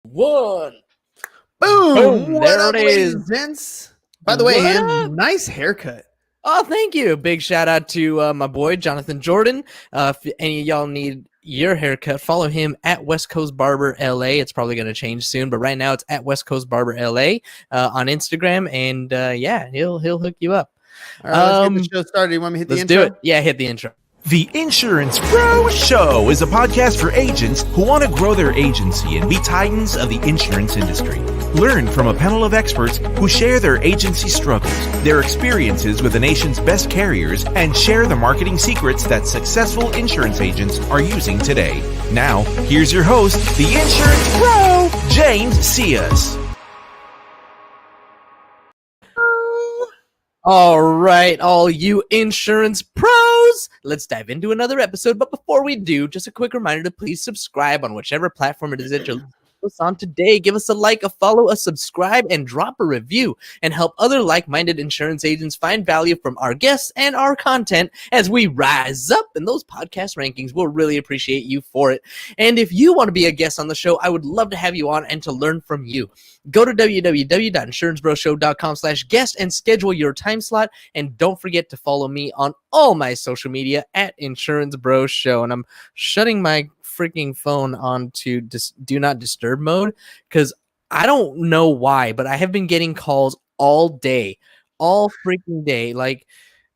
One. Boom! What There up, it ladies is. and gents? By the way, What Ham, up? nice haircut. Oh, thank you. Big shout out to my boy, Jonathan Jordan. If any of y'all need your haircut, follow him at West Coast Barber LA. It's probably going to change soon, but right now it's at West Coast Barber LA on Instagram. And yeah, he'll hook you up. All right, let's get the show started. You want me to hit the Let's intro? do it. Yeah, hit the intro. The Insurance Pro Show is a podcast for agents who want to grow their agency and be titans of the insurance industry. Learn from a panel of experts who share their agency struggles, their experiences with the nation's best carriers, and share the marketing secrets that successful insurance agents are using today. Now, here's your host, the Insurance Pro, James Cias. All right, all you insurance pros, let's dive into another episode. But before we do, just a quick reminder to please subscribe on whichever platform it is that you're listening to us on today. Give us a like, a follow, a subscribe, and drop a review, and help other like-minded insurance agents find value from our guests and our content as we rise up in those podcast rankings. We'll really appreciate you for it. And if you want to be a guest on the show, I would love to have you on and to learn from you. Go to www.insurancebroshow.com/guest and schedule your time slot. And don't forget to follow me on all my social media at Insurance Bro Show. And I'm shutting my freaking phone on to do not disturb mode because I don't know why, but I have been getting calls all day, all freaking day. Like,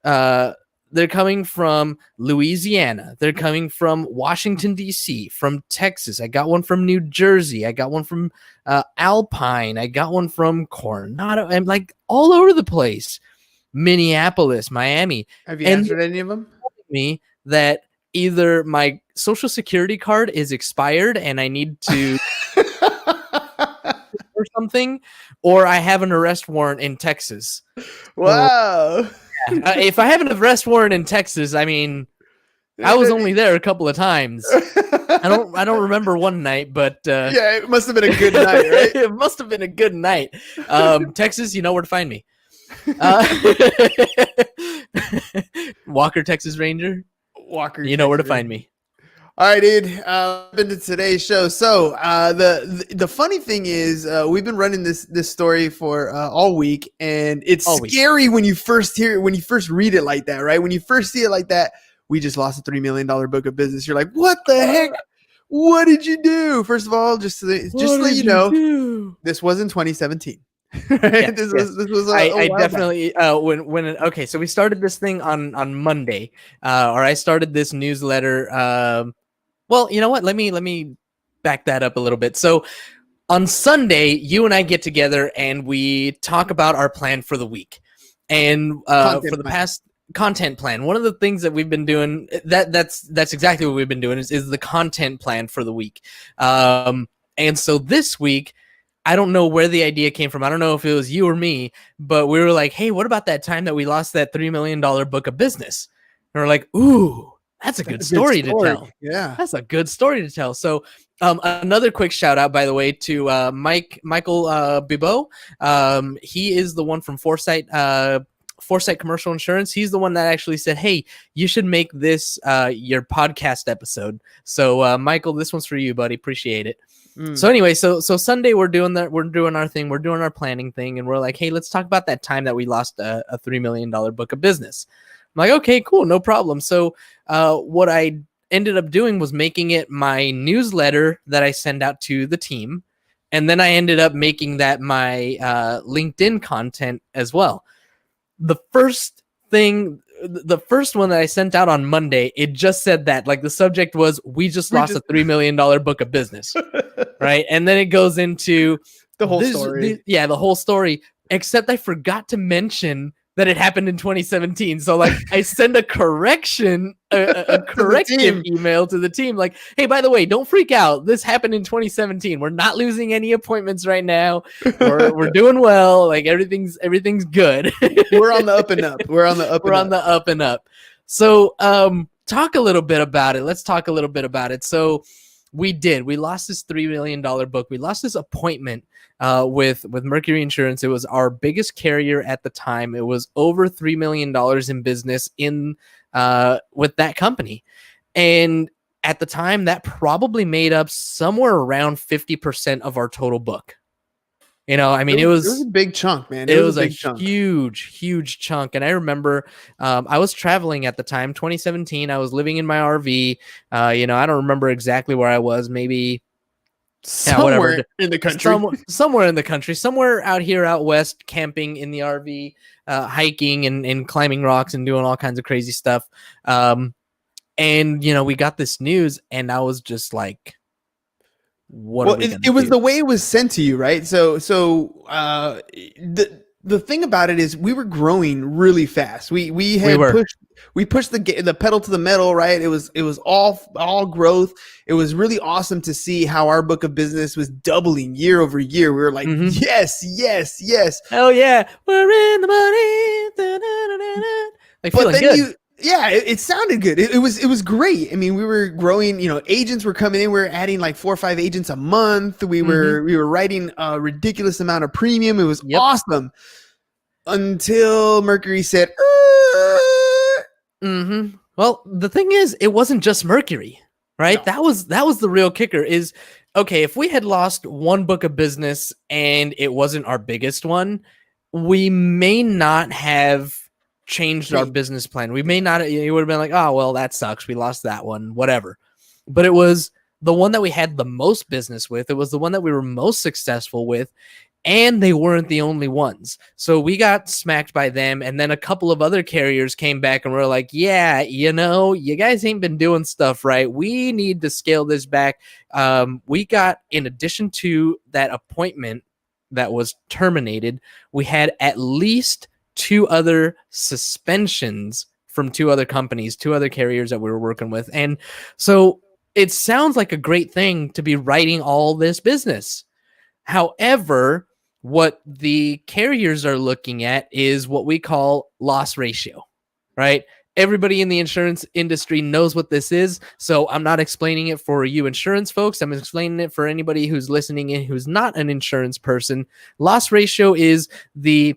they're coming from Louisiana. They're coming from Washington, D.C., from Texas. I got one from New Jersey. I got one from Alpine. I got one from Coronado. I'm like all over the place. Minneapolis, Miami. Have you answered any of them? Me that either my social security card is expired and I need to or something, or I have an arrest warrant in Texas. Wow. If I have an arrest warrant in Texas, I mean, I was only there a couple of times. I don't remember one night, but yeah, it must have been a good night, right? It must have been a good night. Texas, you know where to find me. Walker, Texas Ranger. Walker, you know where to find me. All right, dude. Into today's show. So the funny thing is, we've been running this story for all week, and it's scary when you first hear it, when you first read it like that, right? When you first see it like that, we just lost a $3 million book of business. You're like, what the heck? What did you do? First of all, just to let you know, this was in 2017. Right? This was I definitely okay, so we started this thing on Monday, or I started this newsletter. Well, you know what? Let me back that up a little bit. So on Sunday, you and I get together and we talk about our plan for the week, and for the past content plan. One of the things that we've been doing that's exactly what we've been doing is the content plan for the week. And so this week, I don't know where the idea came from. I don't know if it was you or me, but we were like, hey, what about that time that we lost that $3 million book of business? And we're like, ooh, that's a good story to tell. Yeah, that's a good story to tell. So another quick shout out, by the way, to Michael Bibeau. He is the one from Foresight Commercial Insurance. He's the one that actually said, hey, you should make this your podcast episode. So Michael, this one's for you, buddy. Appreciate it. So anyway, so Sunday we're doing our thing, we're doing our planning thing, and we're like, hey, let's talk about that time that we lost a $3 million book of business. I'm like, okay, cool, no problem. So what I ended up doing was making it my newsletter that I send out to the team, and then I ended up making that my LinkedIn content as well. The first one that I sent out on Monday, it just said that, like, the subject was, we just lost a $3 million book of business, right? And then it goes into the whole story. The whole story, except I forgot to mention that it happened in 2017. So like I send a corrective email to the team. Like, hey, by the way, don't freak out. This happened in 2017. We're not losing any appointments right now. We're doing well. Like everything's good. We're on the up and up. We're on the up and up. So talk a little bit about it. Let's talk a little bit about it. So we lost this $3 million book. We lost this appointment with Mercury Insurance. It was our biggest carrier at the time. It was over $3 million in business with that company. And at the time, that probably made up somewhere around 50% of our total book. You know, I mean, it was a big chunk, man. It was a big chunk. huge chunk. And I remember I was traveling at the time, 2017. I was living in my RV. You know, I don't remember exactly where I was. Maybe somewhere in the country. Somewhere in the country. Somewhere out here, out west, camping in the RV, hiking and climbing rocks and doing all kinds of crazy stuff. And, you know, we got this news and I was just like, it was the way it was sent to you, right? So the thing about it is we were growing really fast. We pushed the pedal to the metal, right? It was all growth. It was really awesome to see how our book of business was doubling year over year. We were like, yes. Hell yeah. We're in the money. Like, feeling good. It sounded good. It was great. I mean, we were growing, you know, agents were coming in. We were adding like 4 or 5 agents a month. We were writing a ridiculous amount of premium. It was awesome until Mercury said, Well, the thing is, it wasn't just Mercury, right? No. That was the real kicker is, okay, if we had lost one book of business and it wasn't our biggest one, we may not have changed our business plan. We may not, it would have been like, oh, well, that sucks. We lost that one, whatever. But it was the one that we had the most business with. It was the one that we were most successful with. And they weren't the only ones. So we got smacked by them. And then a couple of other carriers came back and were like, yeah, you know, you guys ain't been doing stuff right. We need to scale this back. We got, in addition to that appointment that was terminated, we had at least 2 other suspensions from 2 other companies, 2 other carriers that we were working with. And so it sounds like a great thing to be writing all this business. However, what the carriers are looking at is what we call loss ratio, right? Everybody in the insurance industry knows what this is. So I'm not explaining it for you insurance folks. I'm explaining it for anybody who's listening in who's not an insurance person. Loss ratio is the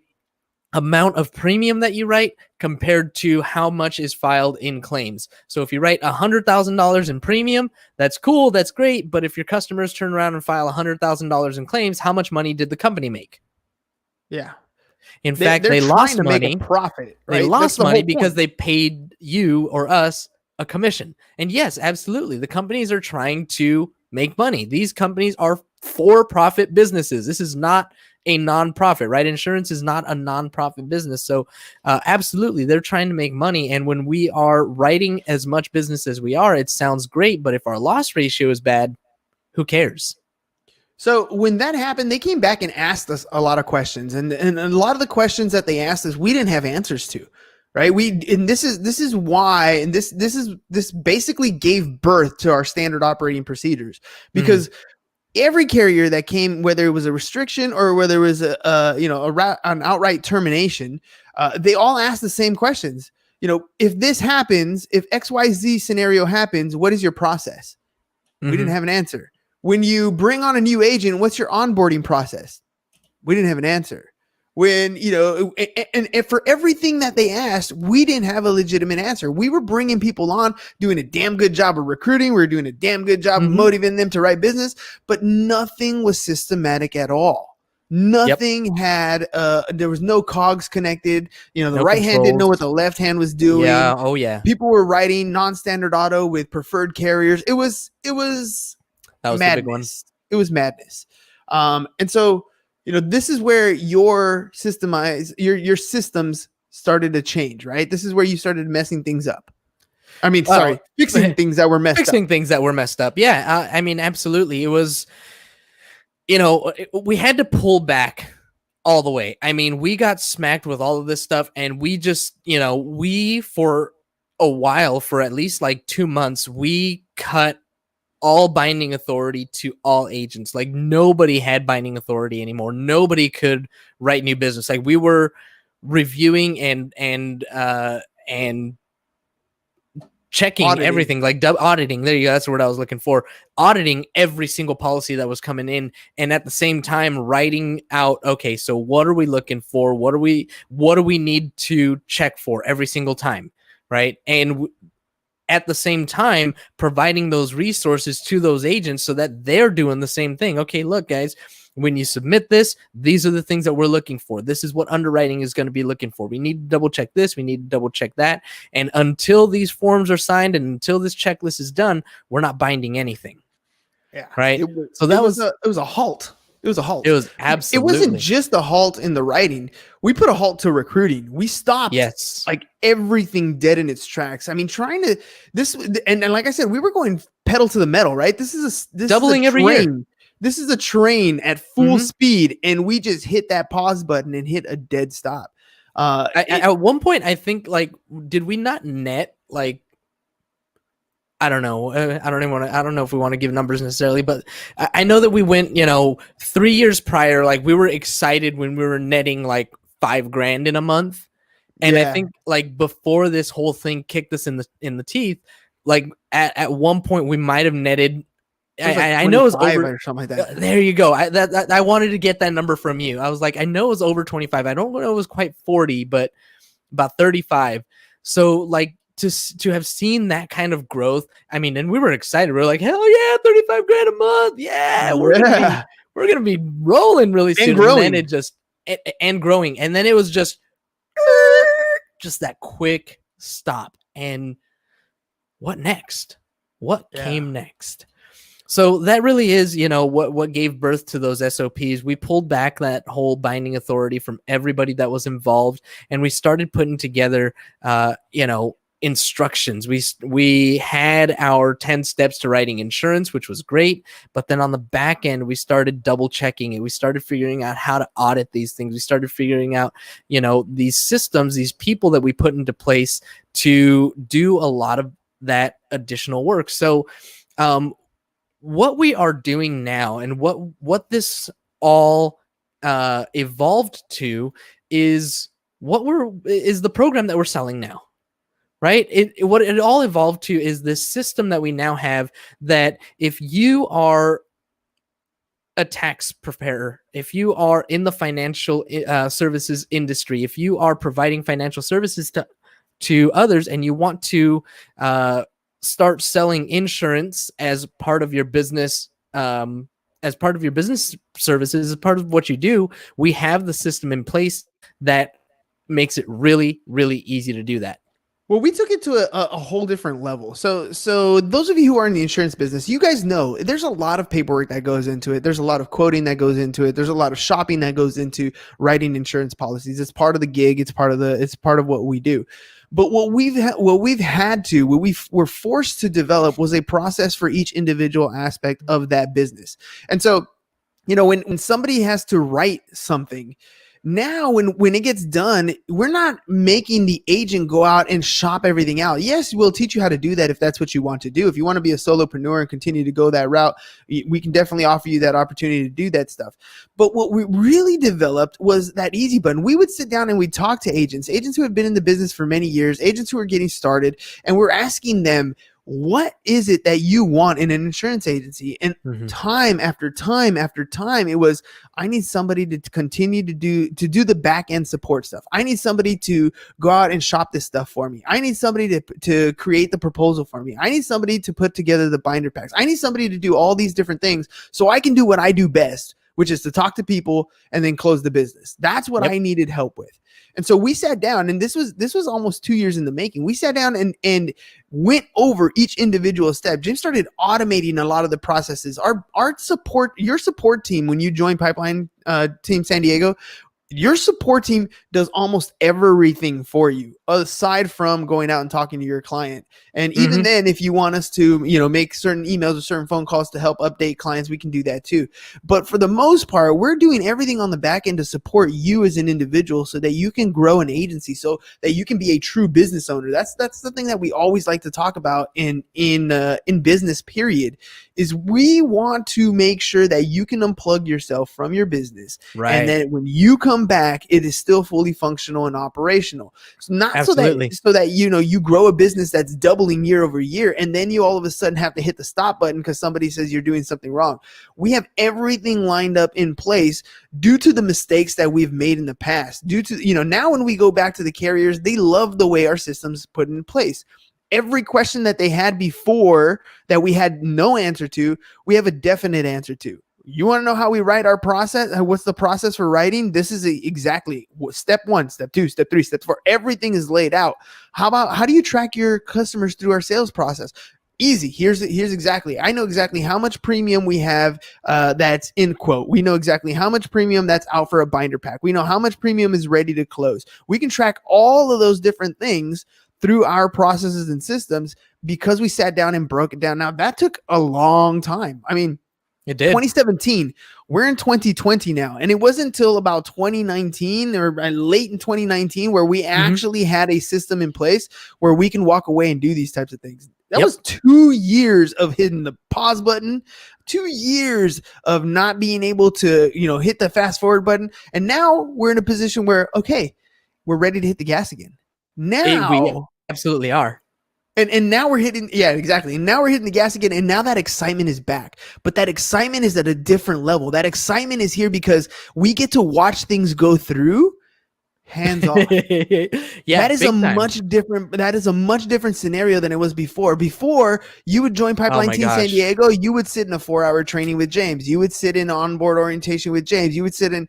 amount of premium that you write compared to how much is filed in claims. So if you write $100,000 in premium, that's cool, that's great. But if your customers turn around and file $100,000 in claims, how much money did the company make? Yeah. In fact, they lost money. Make a profit, right? They lost money because they paid you or us a commission. And yes, absolutely. The companies are trying to make money. These companies are for-profit businesses. This is not a non-profit, right? Insurance is not a non-profit business. So absolutely, they're trying to make money. And when we are writing as much business as we are, it sounds great. But if our loss ratio is bad, who cares? So when that happened, they came back and asked us a lot of questions. And a lot of the questions that they asked us, we didn't have answers to. Right. This is why, and this basically gave birth to our standard operating procedures, because every carrier that came, whether it was a restriction or whether it was an outright termination, they all asked the same questions. You know, if this happens, if XYZ scenario happens, what is your process? We didn't have an answer. When you bring on a new agent, what's your onboarding process? We didn't have an answer. When, you know, and for everything that they asked, we didn't have a legitimate answer. We were bringing people on, doing a damn good job of recruiting. We were doing a damn good job of motivating them to write business, but nothing was systematic at all. Nothing had, there was no cogs connected. You know, the right hand didn't know what the left hand was doing. Yeah. Oh yeah. People were writing non-standard auto with preferred carriers. It was that was madness. The big one. It was madness. And so, you know, this is where your systems started to change, right? This is where you started messing things up. I mean, fixing things that were messed up. Fixing things that were messed up. Yeah. I mean, absolutely. It was, you know, we had to pull back all the way. I mean, we got smacked with all of this stuff, and we just, you know, for a while, for at least like 2 months, we cut all binding authority to all agents. Like, nobody had binding authority anymore. Nobody could write new business. Like, we were reviewing and checking everything, like auditing. There you go. That's the word I was looking for. Auditing every single policy that was coming in, and at the same time writing out, okay, so what are we looking for? What do we need to check for every single time, right? And at the same time providing those resources to those agents so that they're doing the same thing. Okay, look, guys, when you submit this, these are the things that we're looking for. This is what underwriting is going to be looking for. We need to double check this. We need to double check that. And until these forms are signed and until this checklist is done, we're not binding anything. Yeah. Right. It was a halt. It was a halt. It was absolutely. It wasn't just a halt in the writing. We put a halt to recruiting. We stopped like everything dead in its tracks. I mean, trying to and like I said, we were going pedal to the metal, right? This is doubling every year. This is a train at full speed, and we just hit that pause button and hit a dead stop. At one point, I think, like, did we not net like? I don't know. I don't know if we want to give numbers necessarily, but I know that we went, 3 years prior, like we were excited when we were netting like $5,000 in a month. And I think like before this whole thing kicked us in the teeth, like at one point we might've netted. I know it was over or something like that. There you go. I wanted to get that number from you. I was like, I know it was over 25. I don't know it was quite 40, but about 35. So like, to have seen that kind of growth, I mean, and we were excited. We were like, hell yeah, $35,000 a month. Yeah, we're gonna be rolling really soon. And growing. And then it just and growing. And then it was just that quick stop. And what next? What came next? So that really is, what gave birth to those SOPs. We pulled back that whole binding authority from everybody that was involved, and we started putting together, instructions. We had our 10 steps to writing insurance, which was great. But then on the back end, we started double checking it. We started figuring out how to audit these things. We started figuring out, these systems, these people that we put into place to do a lot of that additional work. So, what we are doing now and what this all evolved to is the program that we're selling now. Right? What it all evolved to is this system that we now have, that if you are a tax preparer, if you are in the financial services industry, if you are providing financial services to others, and you want to start selling insurance as part of your business, as part of your business services, as part of what you do, we have the system in place that makes it really, really easy to do that. Well, we took it to a whole different level. So those of you who are in the insurance business, you guys know there's a lot of paperwork that goes into it. There's a lot of quoting that goes into it. There's a lot of shopping that goes into writing insurance policies. It's part of the gig. It's part of what we do. But what we were forced to develop was a process for each individual aspect of that business. And so, when somebody has to write something, now, when it gets done, we're not making the agent go out and shop everything out. Yes, we'll teach you how to do that if that's what you want to do. If you want to be a solopreneur and continue to go that route, we can definitely offer you that opportunity to do that stuff. But what we really developed was that easy button. We would sit down and we'd talk to agents who have been in the business for many years, agents who are getting started, and we're asking them, what is it that you want in an insurance agency? And time after time after time, it was, I need somebody to continue to do the back end support stuff. I need somebody to go out and shop this stuff for me. I need somebody to create the proposal for me. I need somebody to put together the binder packs. I need somebody to do all these different things so I can do what I do best, which is to talk to people and then close the business. That's what I needed help with. And so we sat down, and this was almost 2 years in the making. We sat down and went over each individual step. James started automating a lot of the processes. Your support team, when you join Pipeline Team San Diego, your support team does almost everything for you aside from going out and talking to your client. And even then, if you want us to, make certain emails or certain phone calls to help update clients, we can do that too. But for the most part, we're doing everything on the back end to support you as an individual so that you can grow an agency, so that you can be a true business owner. That's the thing that we always like to talk about in business, period, is we want to make sure that you can unplug yourself from your business. Right. And then when you come back, it is still fully functional and operational. So not Absolutely. so that you grow a business that's doubling year over year, and then you all of a sudden have to hit the stop button because somebody says you're doing something wrong. We have everything lined up in place due to the mistakes that we've made in the past. Due to, now when we go back to the carriers, they love the way our systems put in place. every question that they had before that we had no answer to, we have a definite answer to. You want to know how we write our process? What's the process for writing? This is exactly step 1, step 2, step 3, step 4. Everything is laid out. How do you track your customers through our sales process? Easy. Here's exactly. I know exactly how much premium we have that's in quote. We know exactly how much premium that's out for a binder pack. We know how much premium is ready to close. We can track all of those different things through our processes and systems because we sat down and broke it down. Now, that took a long time. I mean, it did. 2017, we're in 2020 now. And it wasn't until about 2019 or late in 2019 where we actually had a system in place where we can walk away and do these types of things. That was 2 years of hitting the pause button, 2 years of not being able to, hit the fast forward button. And now we're in a position where, okay, we're ready to hit the gas again. Now we absolutely are. And now we're hitting, exactly. And now we're hitting the gas again. And now that excitement is back. But that excitement is at a different level. That excitement is here because we get to watch things go through hands off. That is a much different scenario than it was before. Before, you would join Pipeline Team San Diego, you would sit in a 4-hour training with James. You would sit in onboard orientation with James. You would sit in,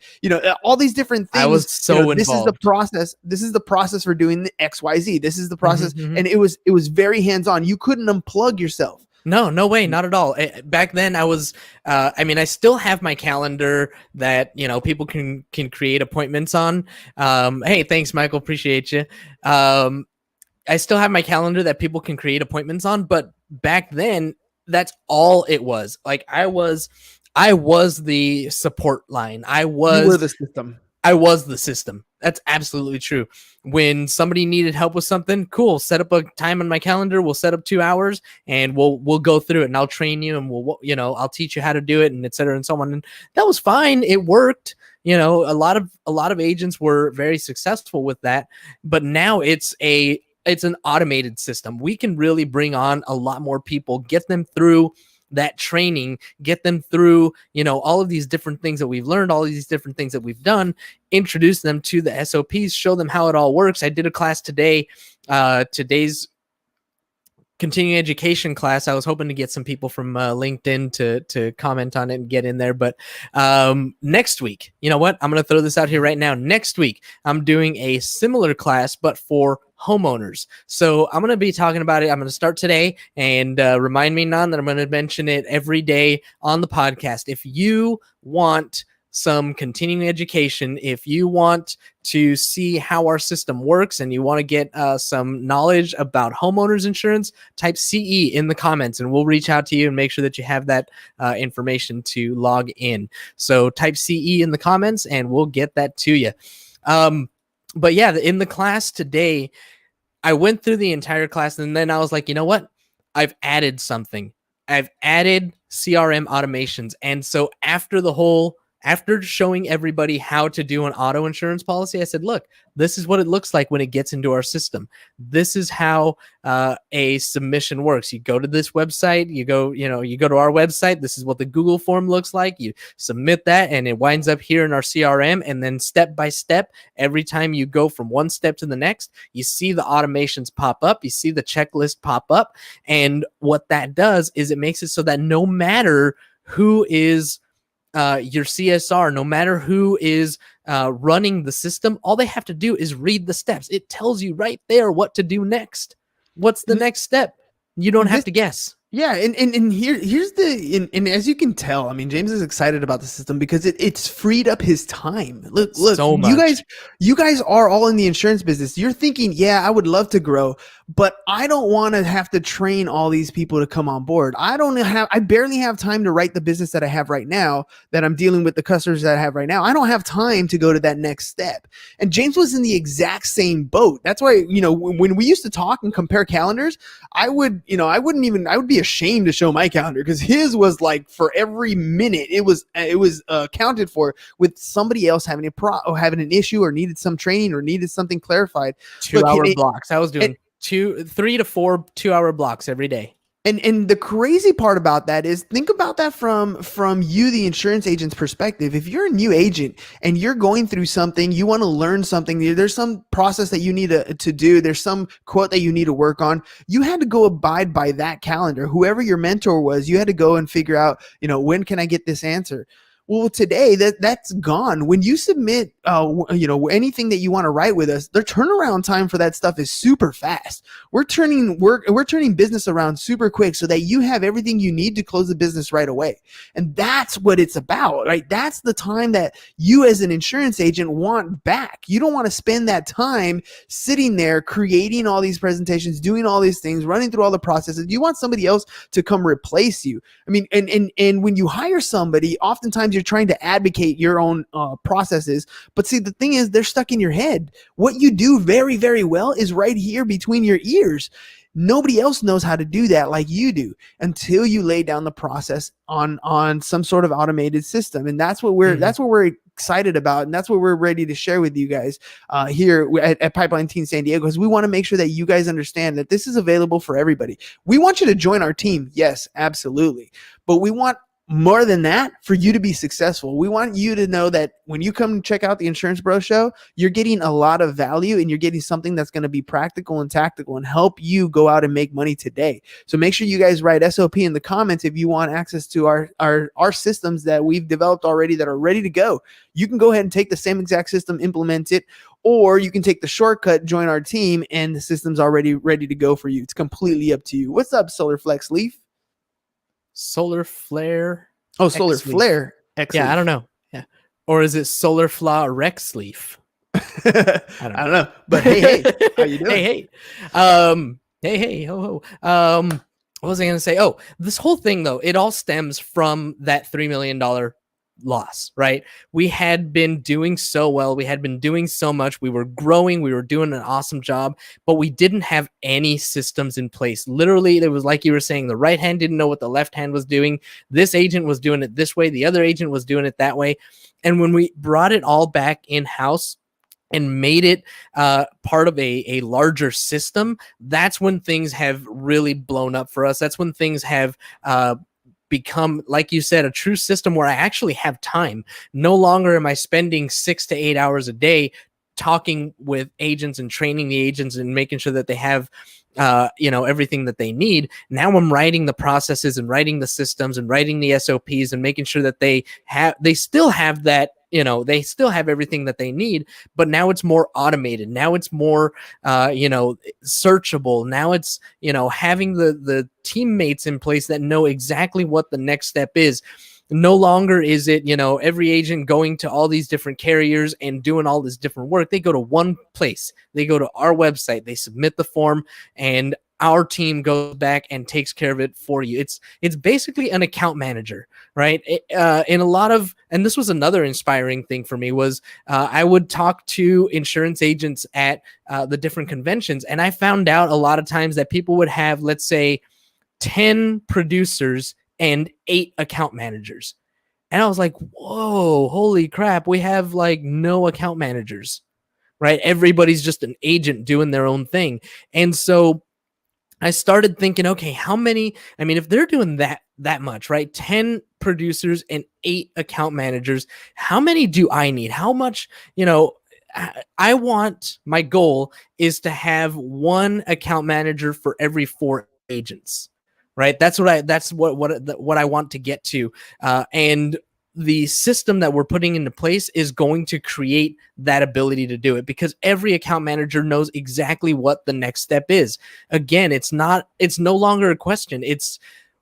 all these different things. I was so involved. This is the process. This is the process for doing the XYZ. This is the process. And it was very hands-on. You couldn't unplug yourself. No way, not at all. Back then I was, I still have my calendar that, people can create appointments on. Hey, thanks, Michael. Appreciate you. I still have my calendar that people can create appointments on, but back then that's all it was. Like I was the support line. You were the system. I was the system. That's absolutely true. When somebody needed help with something, cool. Set up a time on my calendar. We'll set up 2 hours and we'll go through it and I'll train you and I'll teach you how to do it and et cetera and so on. And that was fine. It worked. A lot of agents were very successful with that, but now it's an automated system. We can really bring on a lot more people, get them through that training, get them through, all of these different things that we've learned, all of these different things that we've done, introduce them to the SOPs, show them how it all works. I did a class today, today's continuing education class. I was hoping to get some people from LinkedIn to comment on it and get in there. But next week, you know what? I'm going to throw this out here right now. Next week, I'm doing a similar class, but for homeowners. So I'm going to be talking about it. I'm going to start today and remind me, Nan, that I'm going to mention it every day on the podcast. If you want some continuing education, if you want to see how our system works and you want to get some knowledge about homeowners insurance, type CE in the comments and we'll reach out to you and make sure that you have that information to log in. So type CE in the comments and we'll get that to you. But yeah, in the class today, I went through the entire class and then I was like, you know what? I've added something. I've added CRM automations. And so after showing everybody how to do an auto insurance policy, I said, look, this is what it looks like when it gets into our system. This is how a submission works. You go to this website, you go to our website. This is what the Google form looks like. You submit that and it winds up here in our CRM. And then step by step, every time you go from one step to the next, you see the automations pop up. You see the checklist pop up. And what that does is it makes it so that no matter who is your CSR, no matter who is running the system, all they have to do is read the steps. It tells you right there what to do next. What's the next step? You don't have to guess. Yeah, and here's and as you can tell, I mean, James is excited about the system because it's freed up his time. Look, so much. You guys are all in the insurance business. You're thinking, yeah, I would love to grow, but I don't want to have to train all these people to come on board. I barely have time to write the business that I have right now, that I'm dealing with the customers that I have right now. I don't have time to go to that next step. And James was in the exact same boat. That's why, when we used to talk and compare calendars, I would be ashamed to show my calendar because his was like for every minute it was accounted for with somebody else having having an issue or needed some training or needed something clarified. 2 hour blocks. I was doing 3 to 4 2 hour blocks every day. And the crazy part about that is, think about that from you, the insurance agent's perspective. If you're a new agent and you're going through something, you want to learn something, there's some process that you need to do, there's some quote that you need to work on, you had to go abide by that calendar. Whoever your mentor was, you had to go and figure out, when can I get this answer? Well, today that's gone. When you submit, anything that you want to write with us, the turnaround time for that stuff is super fast. We're turning business around super quick so that you have everything you need to close the business right away. And that's what it's about, right? That's the time that you as an insurance agent want back. You don't want to spend that time sitting there creating all these presentations, doing all these things, running through all the processes. You want somebody else to come replace you. I mean, and when you hire somebody, oftentimes you're trying to advocate your own processes. But see, the thing is, they're stuck in your head. What you do very, very well is right here between your ears. Nobody else knows how to do that like you do until you lay down the process on some sort of automated system. And that's what we're excited about. And that's what we're ready to share with you guys here at Pipeline Team San Diego, because we want to make sure that you guys understand that this is available for everybody. We want you to join our team. Yes, absolutely. But we want more than that, for you to be successful. We want you to know that when you come check out the Insurance Bro Show, you're getting a lot of value and you're getting something that's going to be practical and tactical and help you go out and make money today. So make sure you guys write SOP in the comments if you want access to our systems that we've developed already that are ready to go. You can go ahead and take the same exact system, implement it, or you can take the shortcut, join our team, and the system's already ready to go for you. It's completely up to you. What's up, Solar Flex Leaf? Solar Flare. Oh, Solar Flare. Yeah, I don't know. Yeah. Or is it Solar Flaw Rex Leaf? I don't know. But hey, how you doing? Hey. Hey, ho. What was I going to say? Oh, this whole thing, though, it all stems from that $3 million loss, right? We had been doing so well. We had been doing so much. We were growing. We were doing an awesome job, but we didn't have any systems in place. Literally, it was like you were saying, the right hand didn't know what the left hand was doing. This agent was doing it this way. The other agent was doing it that way. And when we brought it all back in-house and made it part of a larger system, that's when things have really blown up for us. That's when things have become, like you said, a true system where I actually have time. No longer am I spending 6 to 8 hours a day talking with agents and training the agents and making sure that they have everything that they need. Now I'm writing the processes and writing the systems and writing the SOPs and making sure that they still have that, they still have everything that they need, but now it's more automated. Now it's more, searchable. Now it's, having the teammates in place that know exactly what the next step is. No longer is it, every agent going to all these different carriers and doing all this different work. They go to one place. They go to our website. They submit the form, and our team goes back and takes care of it for you. It's basically an account manager, right? In a lot of, and this was another inspiring thing for me, was I would talk to insurance agents at the different conventions, and I found out a lot of times that people would have, let's say, 10 producers and 8 account managers. And I was like, whoa, holy crap, we have like no account managers, right? Everybody's just an agent doing their own thing. And so I started thinking, okay, how many, if they're doing that much, right? 10 producers and 8 account managers, how many do I need? How much, my goal is to have 1 account manager for every 4 agents. Right. That's what I want to get to. And the system that we're putting into place is going to create that ability to do it, because every account manager knows exactly what the next step is. Again, it's no longer a question. It's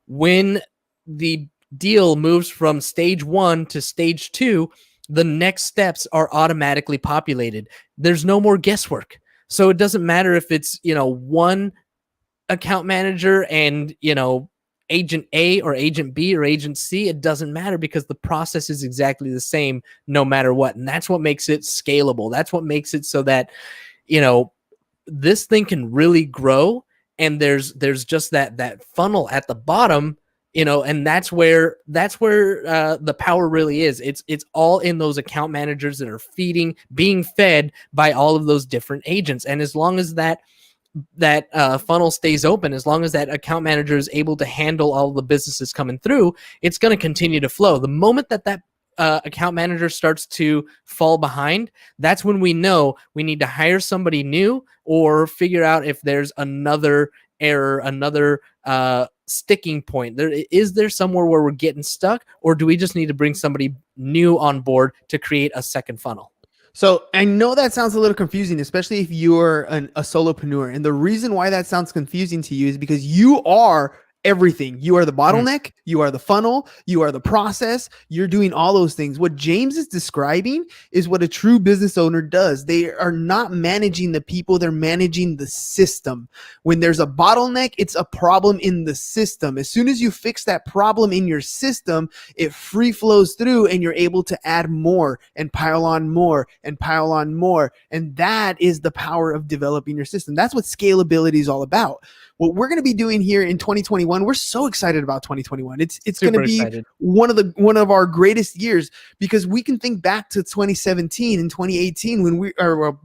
when the deal moves from stage 1 to stage 2, the next steps are automatically populated. There's no more guesswork. So it doesn't matter if it's, 1 account manager and agent A or agent B or agent C. It doesn't matter, because the process is exactly the same no matter what. And that's what makes it scalable. That's what makes it so that this thing can really grow, and there's just that funnel at the bottom, and that's where the power really is. It's all in those account managers that are being fed by all of those different agents. And as long as that funnel stays open, as long as that account manager is able to handle all the businesses coming through, it's going to continue to flow. The moment that account manager starts to fall behind, that's when we know we need to hire somebody new or figure out if there's another error, another sticking point. Is there somewhere where we're getting stuck, or do we just need to bring somebody new on board to create a second funnel? So I know that sounds a little confusing, especially if you're a solopreneur. And the reason why that sounds confusing to you is because you are everything. You are the bottleneck, you are the funnel, you are the process, you're doing all those things. What James is describing is what a true business owner does. They are not managing the people, they're managing the system. When there's a bottleneck, it's a problem in the system. As soon as you fix that problem in your system, it free flows through and you're able to add more and pile on more and pile on more. And that is the power of developing your system. That's what scalability is all about. What we're going to be doing here in 2021, we're so excited about 2021. It's going to be excited. one of our greatest years, because we can think back to 2017 and 2018 when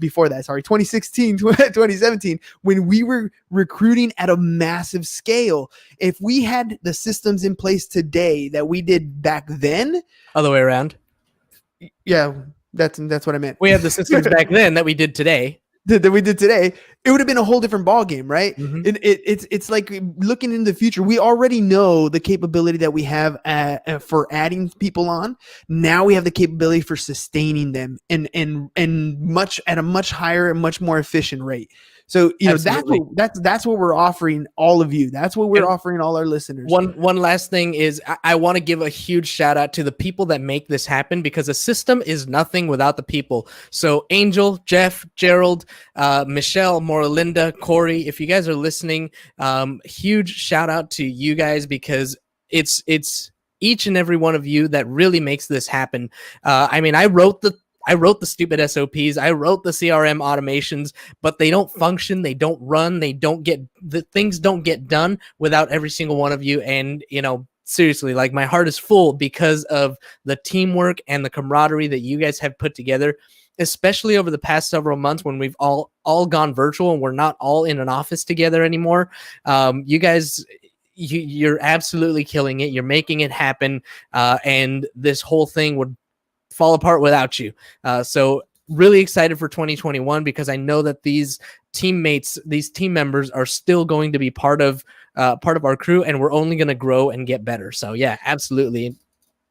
before that, 2016, 2017, when we were recruiting at a massive scale. If we had the systems in place today that we did back then, other way around. Yeah, that's what I meant. We had the systems back then that we did today. That we did today, it would have been a whole different ball game, right? Mm-hmm. It's like looking into the future. We already know the capability that we have for adding people on. Now we have the capability for sustaining them and much at a much higher and much more efficient rate. So that's what we're offering all of you. That's what we're offering all our listeners. One last thing is I want to give a huge shout out to the people that make this happen, because a system is nothing without the people. So Angel, Jeff, Gerald, Michelle, Moralinda, Corey, if you guys are listening, huge shout out to you guys, because it's each and every one of you that really makes this happen. I mean, I wrote the stupid SOPs. I wrote the CRM automations, but they don't function. They don't run. The things don't get done without every single one of you. And, seriously, like, my heart is full because of the teamwork and the camaraderie that you guys have put together, especially over the past several months when we've all gone virtual and we're not all in an office together anymore. You guys, you're absolutely killing it. You're making it happen. And this whole thing would fall apart without you. So really excited for 2021, because I know that these team members are still going to be part of our crew, and we're only going to grow and get better. So yeah, absolutely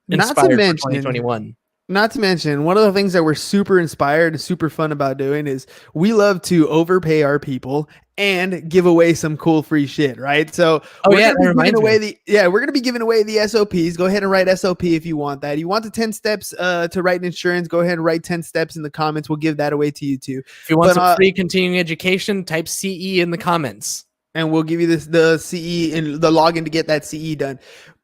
inspired for 2021. Not to mention, one of the things that we're super inspired and super fun about doing is we love to overpay our people and give away some cool free shit, right? So we're going to be giving away the SOPs. Go ahead and write SOP if you want that. You want the 10 steps to write insurance, go ahead and write 10 steps in the comments. We'll give that away to you too. If you want some free continuing education, type CE in the comments. And we'll give you the CE and the login to get that CE done.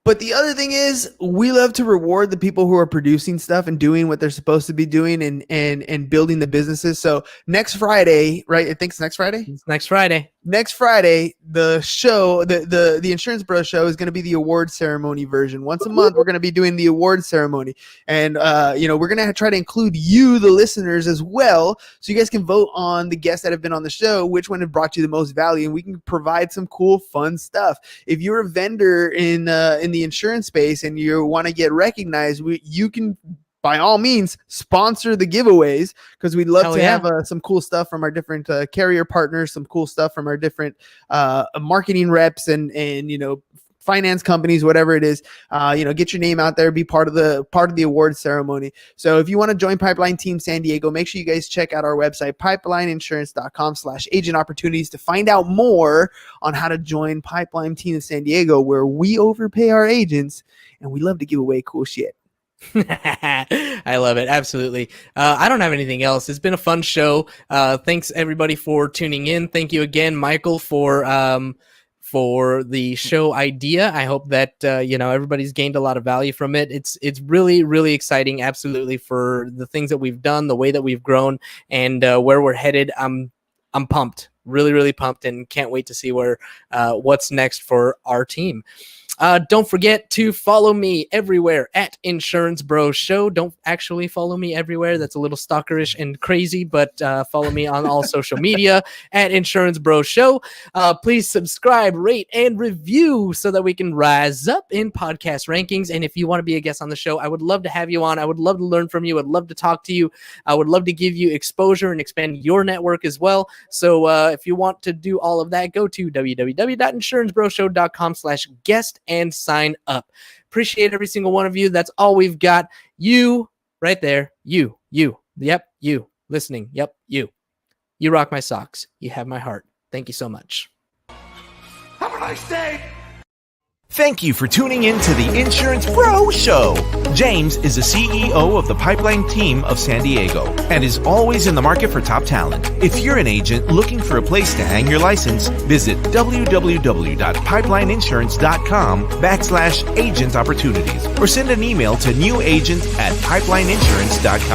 But the other thing is, we love to reward the people who are producing stuff and doing what they're supposed to be doing and building the businesses. So next Friday, right? I think it's next Friday. It's next Friday. Next Friday, the show, the Insurance Bro show is going to be the award ceremony version. Once a month, we're going to be doing the award ceremony, and we're going to try to include you, the listeners, as well, so you guys can vote on the guests that have been on the show, which one have brought you the most value, and we can provide some cool, fun stuff. If you're a vendor in the insurance space and you want to get recognized, you can, by all means, sponsor the giveaways, because we'd love to have some cool stuff from our different carrier partners, some cool stuff from our different marketing reps and finance companies, whatever it is. Get your name out there, be part of the award ceremony. So if you want to join Pipeline Team San Diego, make sure you guys check out our website, pipelineinsurance.com/agent opportunities, to find out more on how to join Pipeline Team of San Diego, where we overpay our agents and we love to give away cool shit. I love it. Absolutely. I don't have anything else. It's been a fun show. Thanks everybody for tuning in. Thank you again, Michael, for the show idea. I hope that everybody's gained a lot of value from it. It's really, really exciting. Absolutely, for the things that we've done, the way that we've grown, and where we're headed. I'm pumped. Really, really pumped, and can't wait to see what's next for our team. Don't forget to follow me everywhere at Insurance Bros Show. Don't actually follow me everywhere. That's a little stalkerish and crazy, but follow me on all social media at Insurance Bros Show. Please subscribe, rate, and review so that we can rise up in podcast rankings. And if you want to be a guest on the show, I would love to have you on. I would love to learn from you. I'd love to talk to you. I would love to give you exposure and expand your network as well. So if you want to do all of that, go to www.insurancebroshow.com/guest and sign up. Appreciate every single one of you. That's all we've got. You right there. You. Yep. You listening. Yep. You rock my socks. You have my heart. Thank you so much. Have a nice day. Thank you for tuning in to the Insurance Bro Show. James is the CEO of the Pipeline team of San Diego and is always in the market for top talent. If you're an agent looking for a place to hang your license, visit www.pipelineinsurance.com/agent opportunities or send an email to newagent@pipelineinsurance.com.